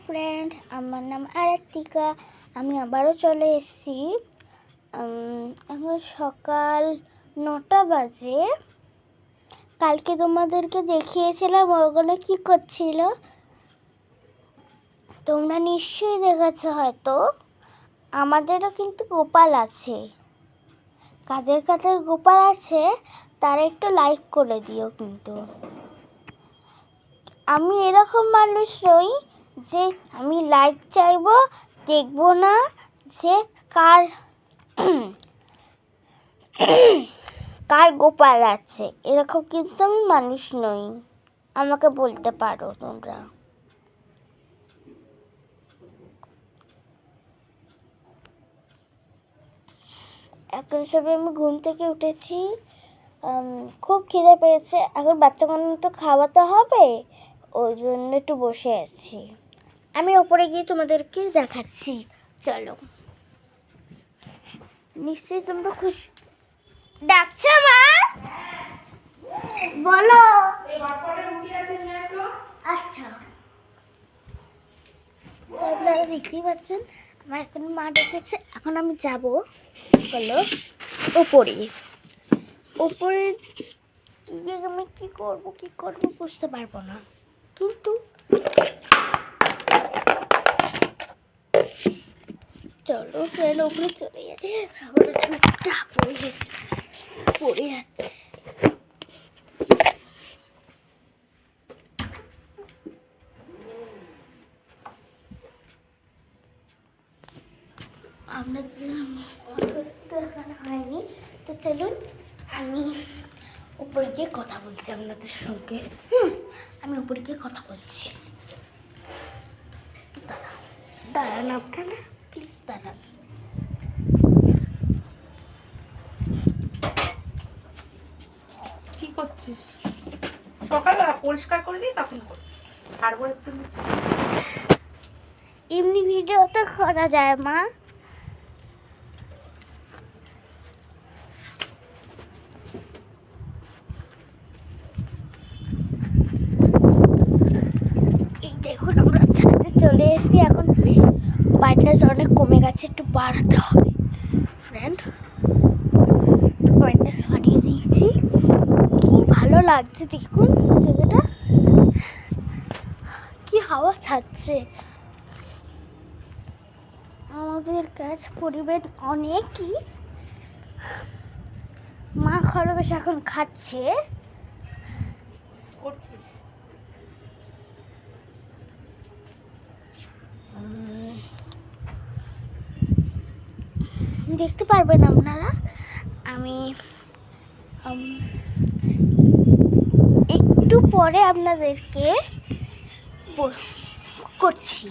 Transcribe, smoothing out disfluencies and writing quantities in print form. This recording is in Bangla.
ফ্রেন্ড, আমার নাম আরাত্রিকা। আমি আবারও চলে এসেছি। এখন সকাল 9টা বাজে। কালকে তোমাদেরকে দেখিয়েছিলাম ওগুলো কী করছিল, তোমরা নিশ্চয়ই দেখেছো হয়তো। আমাদেরও কিন্তু গোপাল আছে। কাদের কাদের গোপাল আছে তারা একটু লাইক করে দিও কিন্তু। আমি এরকম মানুষ নই যে আমি লাইক চাইবো, দেখবো না যে কার কার গোপাল আছে, এরকম কিন্তু আমি মানুষ নই। আমাকে বলতে পারো তোমরা। এখন সবে আমি ঘুম থেকে উঠেছি, খুব খিদে পেয়েছে। এখন বাচ্চাগুলো তো খাওয়াতে হবে, ওই জন্য একটু বসে আছি। আমি ওপরে গিয়ে তোমাদেরকে দেখাচ্ছি, চলো। নিশ্চয়ই তোমরা খুশি। ডাকছো মা? বলো। আচ্ছা, আপনারা দেখতেই পাচ্ছেন আমার এখন মা ডেকেছে। এখন আমি যাব হলো ওপরে। ওপরে গিয়ে আমি কি করব বুঝতে পারবো না, কিন্তু চলো ফ্রেন্ড ওপরে চলে যাই। আমার ঠোঁটটা পড়ে যাচ্ছে। আপনাদের এখানে হয়নি, তো চলুন আমি উপরে গিয়ে কথা বলছি আপনাদের সঙ্গে। আমি উপরে গিয়ে কথা বলছি। দাঁড়ান আপনারা, প্লিজ দাঁড়ান। কি করছিস? সকালবেলা পরিষ্কার করে দিই, তখন ছাড়বো একটু নিচে। এমনি ভিডিও তো করা যায় মা। এই দেখুন আমরা ছাদে চলে এসেছি। এখন বাড়িটা অনেক কমে গেছে, একটু বাড়াতে হবে ফ্রেন্ড। পয়েন্টটা সরিয়ে দিয়েছি। কি ভালো লাগছে দেখুন জায়গাটা, কি হাওয়া ছাড়ছে। আমাদের গাছ পরিমাণ অনেকই। মা খরগোশ এখন খাচ্ছে। করছিস দেখতে পারবেন আপনারা। আমি একটু পরে আপনাদেরকে করছি।